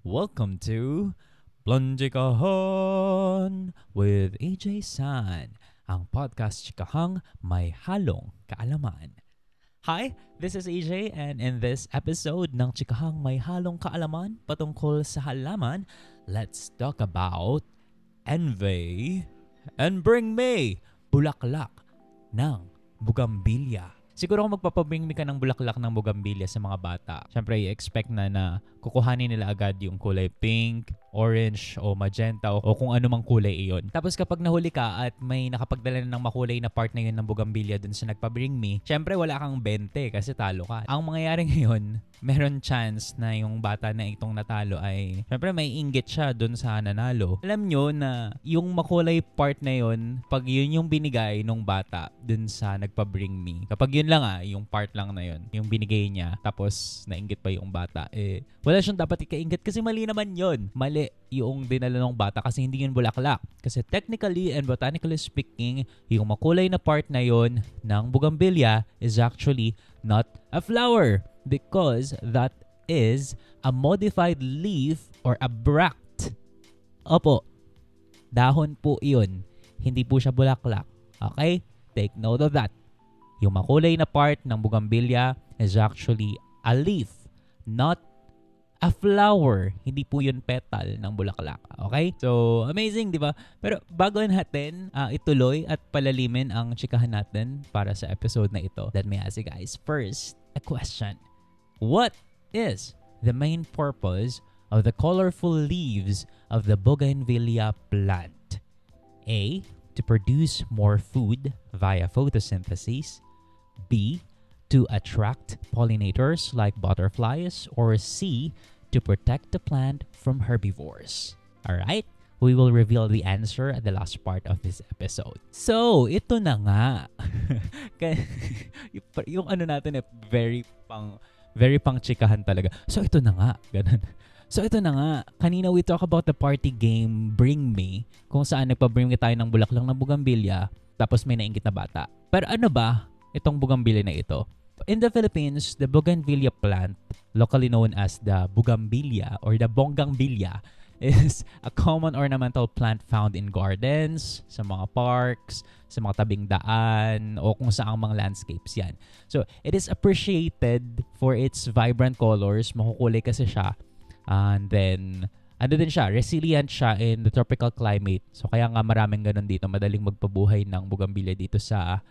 Welcome to Plunjikahan with AJ San, ang podcast chikahang may halong kaalaman. Hi, this is AJ and in this episode ng Chikahang May Halong Kaalaman patungkol sa halaman, let's talk about envy and bring me bulaklak ng bugambilya. Siguro kung magpapabring ka ng bulaklak ng bugambilya sa mga bata, syempre i-expect na kukuhanin nila agad yung kulay pink, orange, o magenta, o kung ano mang kulay iyon. Tapos kapag nahuli ka at may nakapagdala na ng makulay na part na yun ng bugambilya dun sa nagpabring me, syempre wala kang 20 kasi talo ka. Ang mangyayari ngayon, meron chance na yung bata na itong natalo ay syempre may inggit siya dun sa nanalo. Alam nyo na yung makulay part na yun, pag yun yung binigay nung bata dun sa nagpabring me, kapag yun lang yung part lang na yun, yung binigay niya, tapos nainggit pa yung bata, wala siyang dapat ikainggit kasi mali naman yun. Mali yung dinala ng bata kasi hindi yun bulaklak. Kasi technically and botanically speaking, yung makulay na part na yun ng bugambilya is actually not a flower because that is a modified leaf or a bract. Opo, dahon po yun. Hindi po siya bulaklak. Okay? Take note of that. Yung makulay na part ng bugambilya is actually a leaf, not a flower. Hindi po yun petal ng bulaklak. Okay? So, amazing, di ba? Pero bago natin ituloy at palalimin ang chikahan natin para sa episode na ito, let me ask you guys first a question. What is the main purpose of the colorful leaves of the bougainvillea plant? A. To produce more food via photosynthesis. B. To attract pollinators like butterflies. Or C. To protect the plant from herbivores. Alright? We will reveal the answer at the last part of this episode. So, ito na nga. yung ano natin very pang chikahan talaga. So, ito na nga. Ganun. So, ito na nga. Kanina we talk about the party game Bring Me, kung saan nagpa-bring tayo ng bulaklak ng bugambilya, tapos may nainggit na bata. Pero ano ba itong bugambilya na ito? In the Philippines, the bougainvillea plant, locally known as the bugambilya or the bonggambilya, is a common ornamental plant found in gardens, sa mga parks, sa mga tabing daan, o kung saang mga landscapes yan. So, it is appreciated for its vibrant colors. Makukulay kasi siya. And then, ano din siya, resilient siya in the tropical climate. So, kaya nga maraming ganun dito. Madaling magpabuhay ng bugambilya dito sa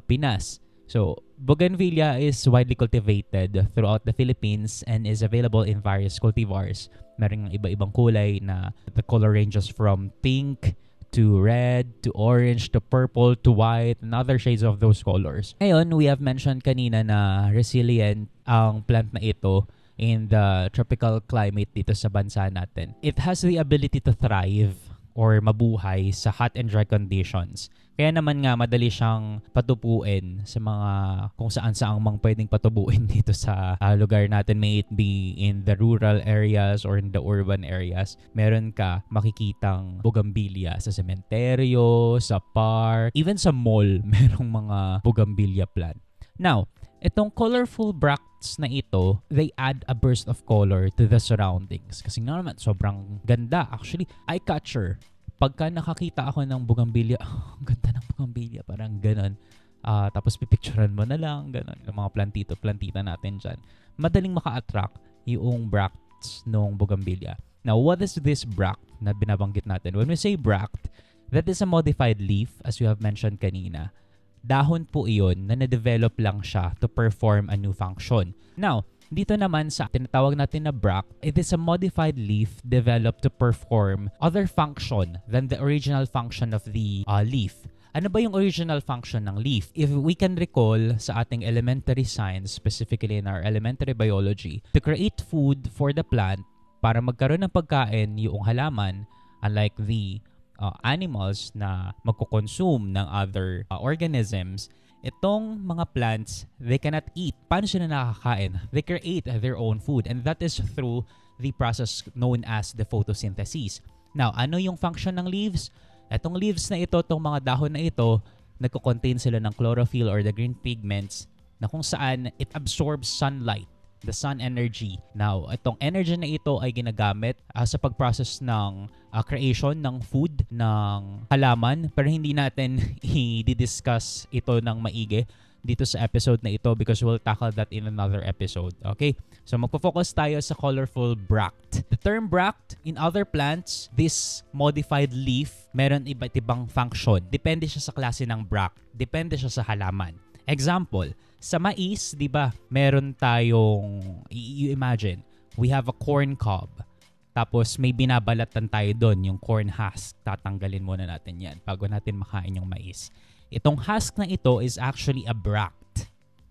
Pinas. So, bougainvillea is widely cultivated throughout the Philippines and is available in various cultivars. Meron ng iba-ibang kulay na the color ranges from pink to red to orange to purple to white and other shades of those colors. Ngayon, we have mentioned kanina na resilient ang plant na ito in the tropical climate dito sa bansa natin. It has the ability to thrive or mabuhay sa hot and dry conditions. Kaya naman nga madali siyang patubuin sa mga kung saan-saang mang pwedeng patubuin dito sa lugar natin, may it be in the rural areas or in the urban areas. Meron ka makikitang bugambilya sa sementeryo, sa park, even sa mall, merong mga bugambilya plant. Now, itong colorful bracts na ito, they add a burst of color to the surroundings. Kasi nga naman, sobrang ganda. Actually, eye-catcher. Pagka nakakita ako ng bugambilya, ang ganda ng bugambilya, parang ganon. Tapos pipicturean mo na lang, ganon. Yung mga plantita natin dyan. Madaling maka-attract yung bracts ng bugambilya. Now, what is this bract na binabanggit natin? When we say bract, that is a modified leaf, as we have mentioned kanina. Dahon po iyon na na-develop lang siya to perform a new function. Now, dito naman sa tinatawag natin na bract, it is a modified leaf developed to perform other function than the original function of the leaf. Ano ba yung original function ng leaf? If we can recall sa ating elementary science, specifically in our elementary biology, to create food for the plant para magkaroon ng pagkain yung halaman, unlike the animals na magko-consume ng other organisms, itong mga plants, they cannot eat. Paano sila nakakain? They create their own food, and that is through the process known as the photosynthesis. Now, ano yung function ng leaves? Itong leaves na ito, itong mga dahon na ito, nagko-contain sila ng chlorophyll or the green pigments na kung saan it absorbs sunlight the sun energy. Now, itong energy na ito ay ginagamit sa pag-process ng creation ng food, ng halaman. Pero hindi natin i-discuss ito ng maigi dito sa episode na ito because we'll tackle that in another episode. Okay? So magpo-focus tayo sa colorful bract. The term bract, in other plants, this modified leaf, meron iba't ibang function. Depende siya sa klase ng bract. Depende siya sa halaman. Example, sa mais, di ba, meron tayong, you imagine, we have a corn cob. Tapos may binabalatan tayo doon, yung corn husk. Tatanggalin muna natin yan bago natin makain yung mais. Itong husk na ito is actually a bract.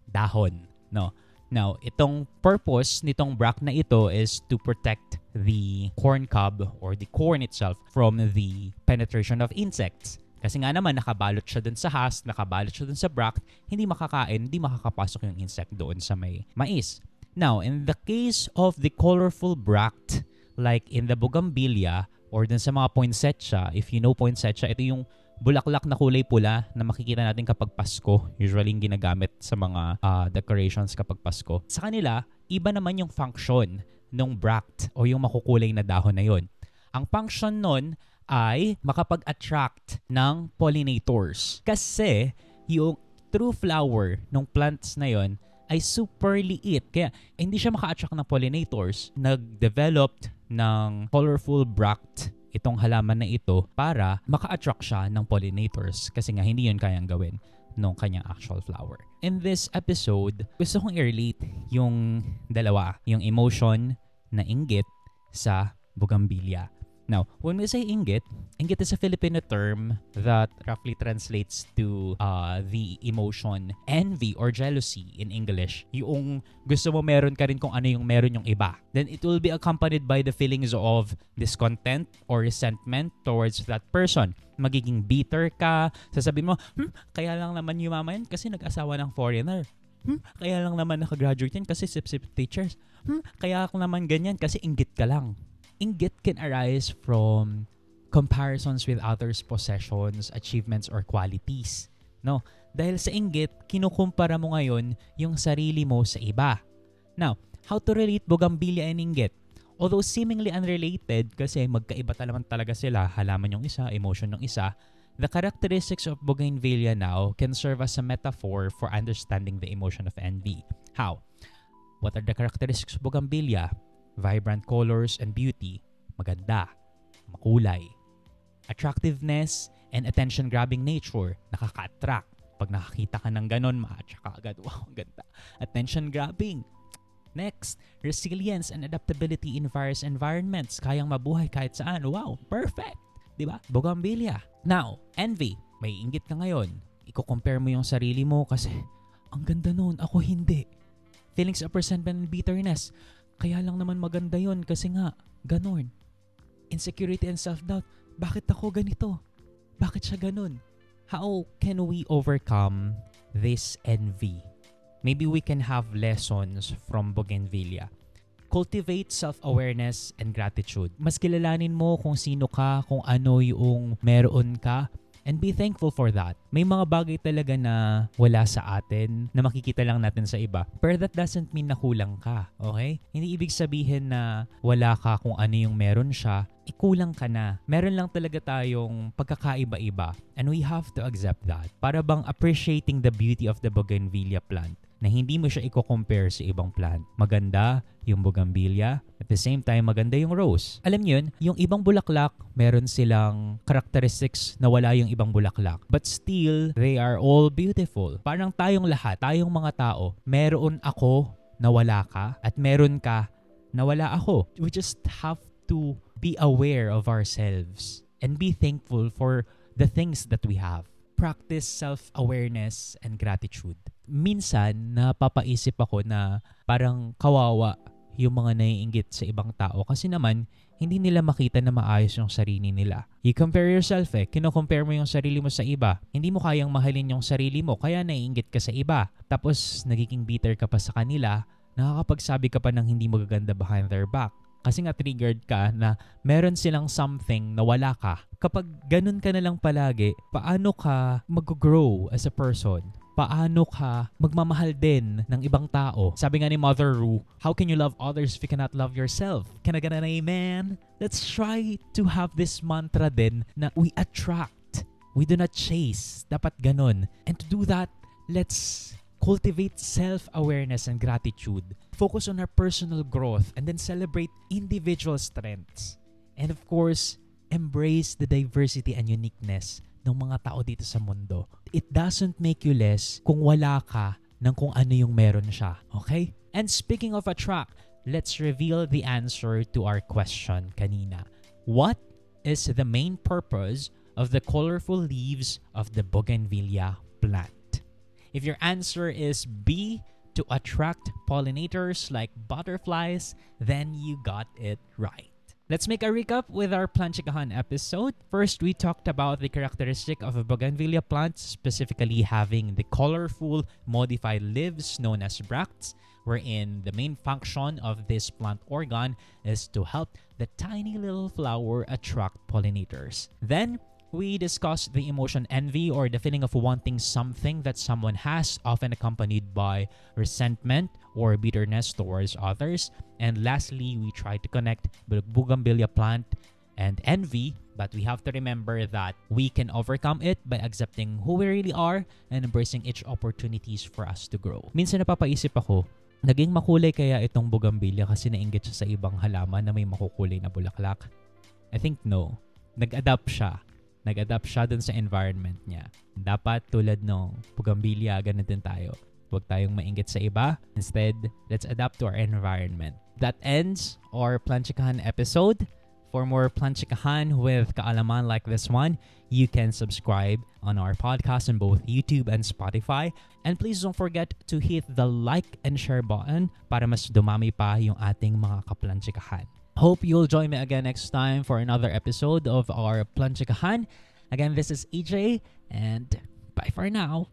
Dahon. No? Now, itong purpose nitong bract na ito is to protect the corn cob or the corn itself from the penetration of insects. Kasi nga naman, nakabalot siya dun sa husk, nakabalot siya dun sa bract, hindi makakain, hindi makakapasok yung insect doon sa may mais. Now, in the case of the colorful bract, like in the bougainvillea or dun sa mga poinsettia, if you know poinsettia, ito yung bulaklak na kulay pula na makikita natin kapag Pasko. Usually yung ginagamit sa mga decorations kapag Pasko. Sa kanila, iba naman yung function ng bract o yung makukulay na dahon na yon. Ang function nun ay makapag-attract ng pollinators. Kasi yung true flower ng plants na yon ay super liit. Kaya hindi siya maka-attract ng pollinators. Nag-developed ng colorful bract itong halaman na ito para maka-attract siya ng pollinators kasi nga hindi yun kayang gawin ng kanyang actual flower. In this episode, gusto kong i-relate yung dalawa, yung emotion na inggit sa bougainvillea. Now, when we say inggit is a Filipino term that roughly translates to the emotion envy or jealousy in English. Yung gusto mo meron ka rin kung ano yung meron yung iba. Then it will be accompanied by the feelings of discontent or resentment towards that person. Magiging bitter ka, sasabihin mo, kaya lang naman yumaman yan kasi nag-asawa ng foreigner. Kaya lang naman nakagraduate yan kasi sip-sip teachers. Kaya ako naman ganyan kasi inggit ka lang. Inggit can arise from comparisons with others' possessions, achievements, or qualities. No? Dahil sa inggit, kinukumpara mo ngayon yung sarili mo sa iba. Now, how to relate bougainvillea and inggit? Although seemingly unrelated kasi magkaiba talaga sila, halaman yung isa, emotion yung isa, the characteristics of bougainvillea now can serve as a metaphor for understanding the emotion of envy. How? What are the characteristics of bougainvillea? Vibrant colors and beauty, maganda, makulay. Attractiveness and attention-grabbing nature, nakaka-attract. Pag nakakita ka ng ganon, ma-attract ka agad. Wow, ang ganda. Attention-grabbing. Next, resilience and adaptability in various environments. Kayang mabuhay kahit saan. Wow, perfect. Diba? Bougainvillea. Now, envy. May inggit ka ngayon. Iko-compare mo yung sarili mo kasi, ang ganda nun, ako hindi. Feelings of resentment and bitterness. Kaya lang naman maganda yon kasi nga, ganon. Insecurity and self-doubt. Bakit ako ganito? Bakit siya ganon? How can we overcome this envy? Maybe we can have lessons from bougainvillea. Cultivate self-awareness and gratitude. Mas kilalanin mo kung sino ka, kung ano yung meron ka, and be thankful for that. May mga bagay talaga na wala sa atin, na makikita lang natin sa iba. Pero that doesn't mean na kulang ka, okay? Hindi ibig sabihin na wala ka kung ano yung meron siya, kulang ka na. Meron lang talaga tayong pagkakaiba-iba, and we have to accept that. Para bang appreciating the beauty of the bougainvillea plant, na hindi mo siya i-compare sa ibang plant. Maganda yung bougainvillea, at the same time, maganda yung rose. Alam niyo yun, yung ibang bulaklak, meron silang characteristics na wala yung ibang bulaklak. But still, they are all beautiful. Parang tayong lahat, tayong mga tao, meron ako na wala ka, at meron ka na wala ako. We just have to be aware of ourselves and be thankful for the things that we have. Practice self-awareness and gratitude. Minsan, napapaisip ako na parang kawawa yung mga naiinggit sa ibang tao kasi naman, hindi nila makita na maayos yung sarili nila. You compare yourself kino-compare mo yung sarili mo sa iba. Hindi mo kayang mahalin yung sarili mo kaya naiinggit ka sa iba. Tapos, nagiging bitter ka pa sa kanila, nakakapagsabi ka pa ng hindi magaganda behind their back. Kasi nga triggered ka na meron silang something na wala ka. Kapag ganun ka na lang palagi, paano ka mag-grow as a person? paano ka magmamahal din ng ibang tao. Sabi nga ni Mother Ru, how can you love others if you cannot love yourself? Can I get an amen? Let's try to have this mantra din na we attract, we do not chase. Dapat ganun. And to do that, let's cultivate self-awareness and gratitude. Focus on our personal growth and then celebrate individual strengths. And of course, embrace the diversity and uniqueness ng mga tao dito sa mundo. It doesn't make you less kung wala ka ng kung ano yung meron siya. Okay? And speaking of attract, let's reveal the answer to our question kanina. What is the main purpose of the colorful leaves of the bougainvillea plant? If your answer is B, to attract pollinators like butterflies, then you got it right. Let's make a recap with our Planchikahan episode. First, we talked about the characteristic of a bougainvillea plant, specifically having the colorful modified leaves known as bracts, wherein the main function of this plant organ is to help the tiny little flower attract pollinators. Then, we discussed the emotion envy, or the feeling of wanting something that someone has, often accompanied by resentment or bitterness towards others. And lastly, we tried to connect the bougainvillea plant and envy, but we have to remember that we can overcome it by accepting who we really are and embracing each opportunities for us to grow. Minsan napapaisip ako, naging makulay kaya itong bougainvillea kasi nainggit siya sa ibang halaman na may makukulay na bulaklak? I think no. Nag-adapt siya dun sa environment niya. Dapat tulad ng bougainvillea, ganun din tayo. Huwag tayong mainggit sa iba. Instead, let's adapt to our environment. That ends our Planchikahan episode. For more Planchikahan with kaalaman like this one, you can subscribe on our podcast on both YouTube and Spotify. And please don't forget to hit the like and share button para mas dumami pa yung ating mga kaplanchikahan. Hope you'll join me again next time for another episode of our Planchikahan. Again, this is EJ, and bye for now.